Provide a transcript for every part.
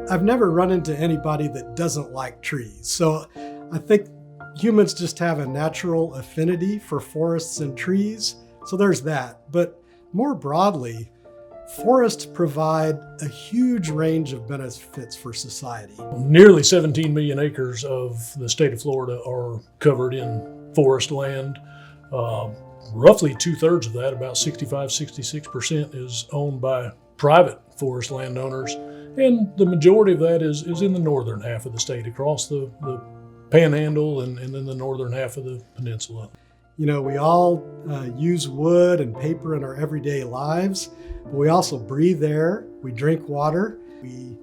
I've never run into anybody that doesn't like trees. So I think humans just have a natural affinity for forests and trees. So there's that. But more broadly, forests provide a huge range of benefits for society. Nearly 17 million acres of the state of Florida are covered in forest land. Roughly 2/3 of that, about 65-66%, is owned by private forest landowners. And the majority of that is in the northern half of the state, across the panhandle and then the northern half of the peninsula. You know, we all use wood and paper in our everyday lives, but we also breathe air, we drink water, we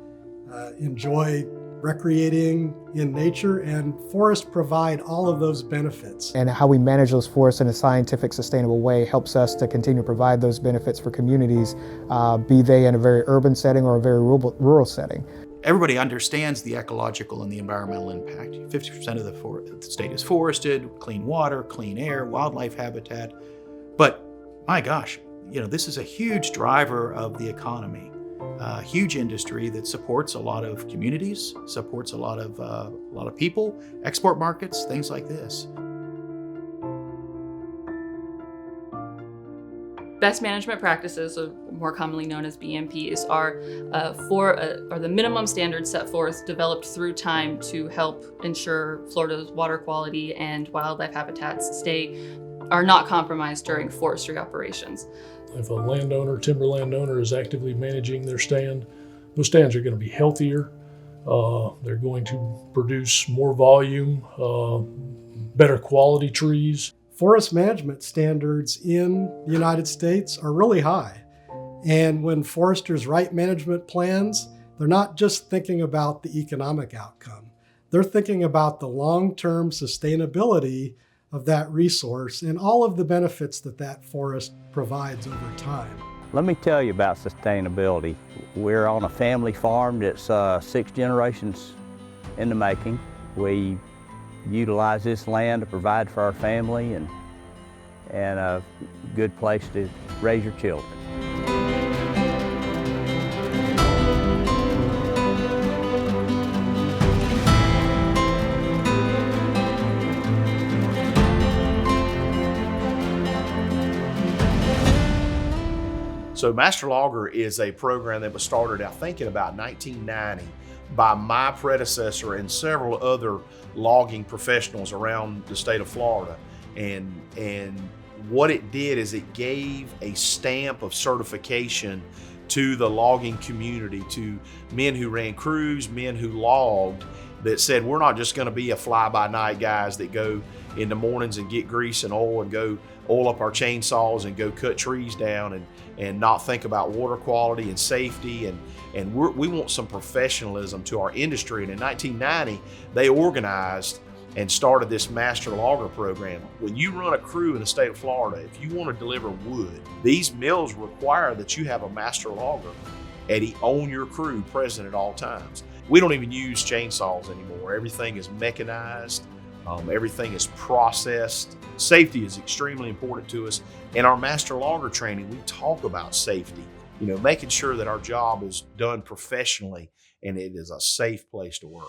enjoy recreating in nature, and forests provide all of those benefits. And how we manage those forests in a scientific, sustainable way helps us to continue to provide those benefits for communities, be they in a very urban setting or a very rural setting. Everybody understands the ecological and the environmental impact. 50% of the state is forested, clean water, clean air, wildlife habitat. But my gosh, you know, this is a huge driver of the economy. A huge industry that supports a lot of communities, supports a lot of people, export markets, things like this. Best management practices, or more commonly known as BMPs, are the minimum standards set forth, developed through time to help ensure Florida's water quality and wildlife habitats are not compromised during forestry operations. If a timber landowner is actively managing their stand, those stands are going to be healthier. They're going to produce more volume, better quality trees. Forest management standards in the United States are really high. And when foresters write management plans, they're not just thinking about the economic outcome. They're thinking about the long-term sustainability of that resource and all of the benefits that forest provides over time. Let me tell you about sustainability. We're on a family farm that's 6 generations in the making. We utilize this land to provide for our family and a good place to raise your children. So Master Logger is a program that was started, I think, in about 1990 by my predecessor and several other logging professionals around the state of Florida. And what it did is it gave a stamp of certification to the logging community, to men who ran crews, men who logged, that said, we're not just going to be a fly-by-night guys that go in the mornings and get grease and oil and go oil up our chainsaws and go cut trees down and not think about water quality and safety. And we want some professionalism to our industry. And in 1990, they organized and started this Master Logger program. When you run a crew in the state of Florida, if you want to deliver wood, these mills require that you have a Master Logger on your crew present at all times. We don't even use chainsaws anymore. Everything is mechanized. Everything is processed. Safety is extremely important to us. In our Master Logger training, we talk about safety, you know, making sure that our job is done professionally and it is a safe place to work.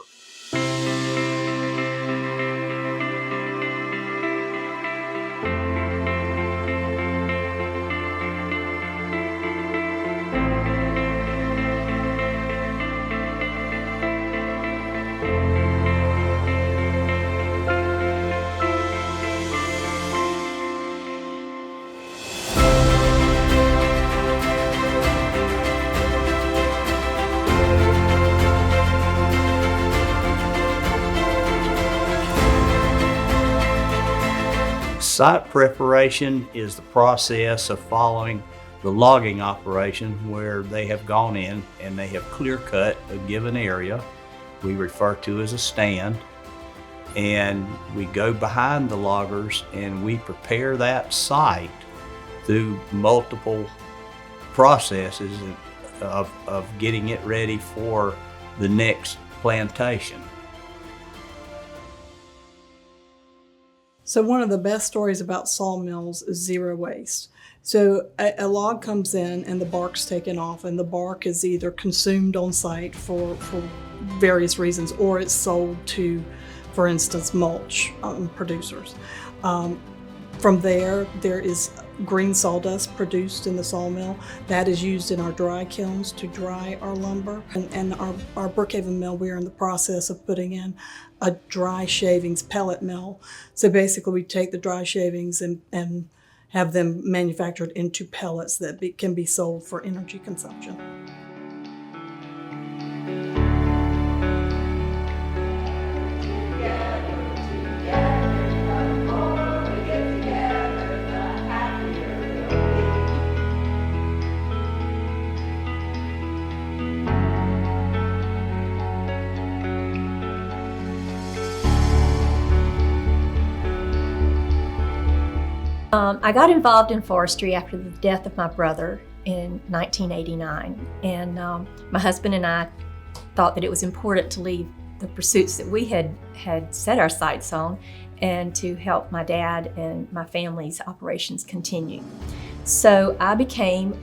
Site preparation is the process of following the logging operation where they have gone in and they have clear cut a given area we refer to as a stand, and we go behind the loggers and we prepare that site through multiple processes of getting it ready for the next plantation. So one of the best stories about sawmills is zero waste. So a log comes in and the bark's taken off, and the bark is either consumed on site for various reasons, or it's sold to, for instance, mulch producers. From there is green sawdust produced in the sawmill that is used in our dry kilns to dry our lumber. And our Brookhaven mill, we are in the process of putting in a dry shavings pellet mill. So basically we take the dry shavings and have them manufactured into pellets that can be sold for energy consumption. I got involved in forestry after the death of my brother in 1989, and my husband and I thought that it was important to leave the pursuits that we had set our sights on and to help my dad and my family's operations continue. So I became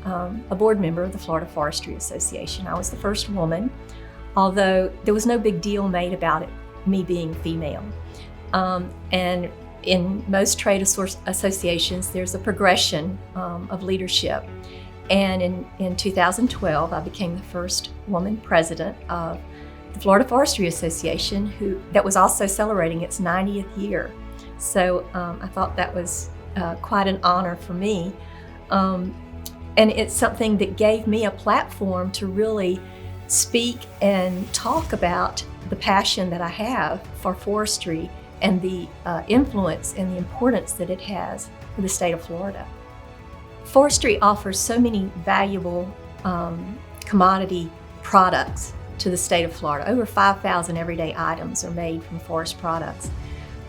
a board member of the Florida Forestry Association. I was the first woman, although there was no big deal made about it, me being female. And in most trade associations, there's a progression of leadership. And in 2012, I became the first woman president of the Florida Forestry Association, that was also celebrating its 90th year. So I thought that was quite an honor for me. And it's something that gave me a platform to really speak and talk about the passion that I have for forestry and the influence and the importance that it has for the state of Florida. Forestry offers so many valuable commodity products to the state of Florida. Over 5,000 everyday items are made from forest products.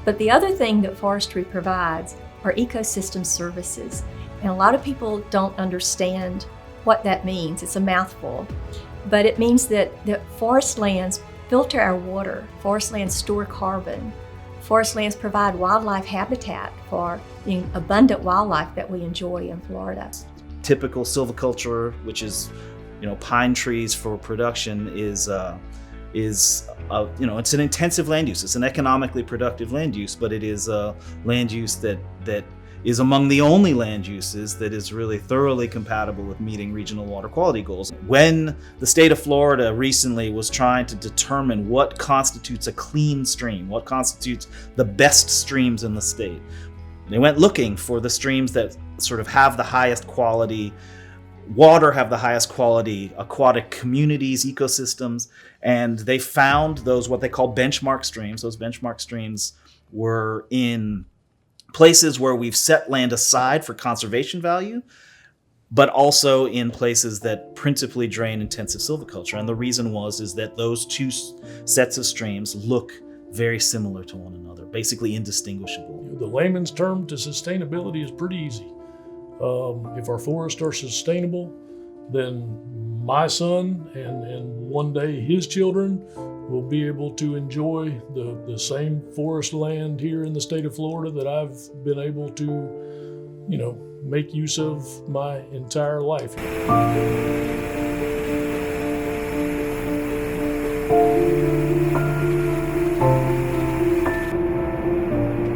But the other thing that forestry provides are ecosystem services. And a lot of people don't understand what that means. It's a mouthful. But it means that forest lands filter our water, forest lands store carbon, forest lands provide wildlife habitat for the abundant wildlife that we enjoy in Florida. Typical silviculture, which is, pine trees for production, is it's an intensive land use. It's an economically productive land use, but it is a land use that is among the only land uses that is really thoroughly compatible with meeting regional water quality goals. When the state of Florida recently was trying to determine what constitutes a clean stream, what constitutes the best streams in the state, they went looking for the streams that sort of have the highest quality water, have the highest quality aquatic communities, ecosystems, and they found those what they call benchmark streams. Those benchmark streams were in places where we've set land aside for conservation value, but also in places that principally drain intensive silviculture. And the reason is that those two sets of streams look very similar to one another, basically indistinguishable. The layman's term to sustainability is pretty easy. If our forests are sustainable, then my son and one day his children will be able to enjoy the same forest land here in the state of Florida that I've been able to, make use of my entire life.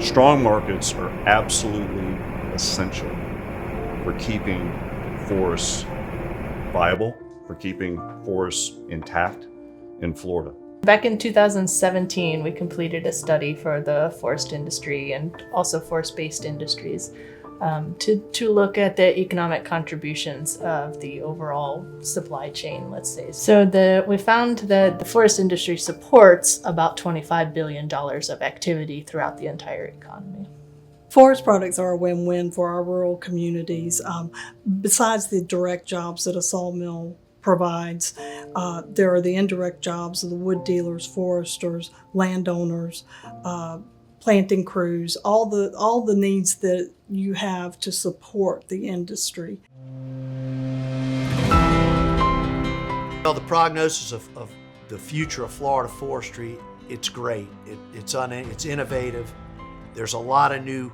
Strong markets are absolutely essential for keeping forests viable, for keeping forests intact in Florida. Back in 2017, we completed a study for the forest industry and also forest-based industries to look at the economic contributions of the overall supply chain, let's say. So we found that the forest industry supports about $25 billion of activity throughout the entire economy. Forest products are a win-win for our rural communities. Besides the direct jobs that a sawmill provides, there are the indirect jobs of the wood dealers, foresters, landowners, planting crews, all the needs that you have to support the industry. Well, the prognosis of the future of Florida forestry, it's great. It's innovative. There's a lot of new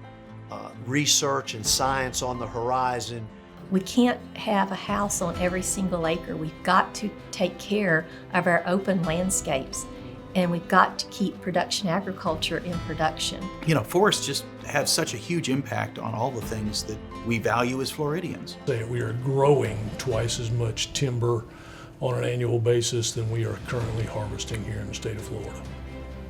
research and science on the horizon. We can't have a house on every single acre. We've got to take care of our open landscapes, and we've got to keep production agriculture in production. You know, forests just have such a huge impact on all the things that we value as Floridians. We are growing twice as much timber on an annual basis than we are currently harvesting here in the state of Florida.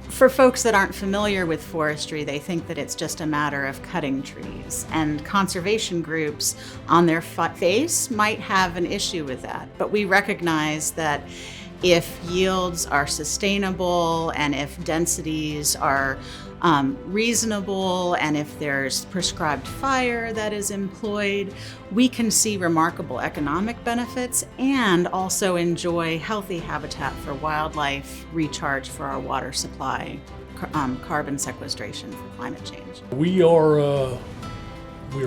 For folks that aren't familiar with forestry, they think that it's just a matter of cutting trees, and conservation groups on their face might have an issue with that. But we recognize that if yields are sustainable and if densities are reasonable and if there's prescribed fire that is employed, we can see remarkable economic benefits and also enjoy healthy habitat for wildlife, recharge for our water supply, carbon sequestration for climate change. We are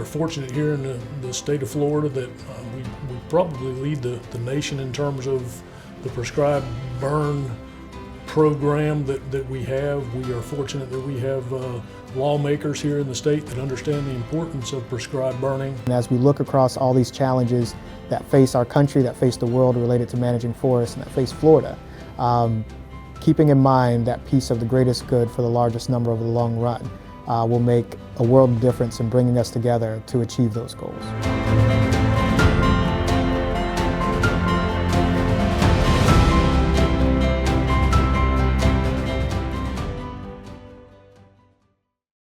fortunate here in the state of Florida that we probably lead the nation in terms of the prescribed burn program that we have. We are fortunate that we have lawmakers here in the state that understand the importance of prescribed burning. And as we look across all these challenges that face our country, that face the world related to managing forests, and that face Florida, keeping in mind that piece of the greatest good for the largest number over the long run will make a world of difference in bringing us together to achieve those goals.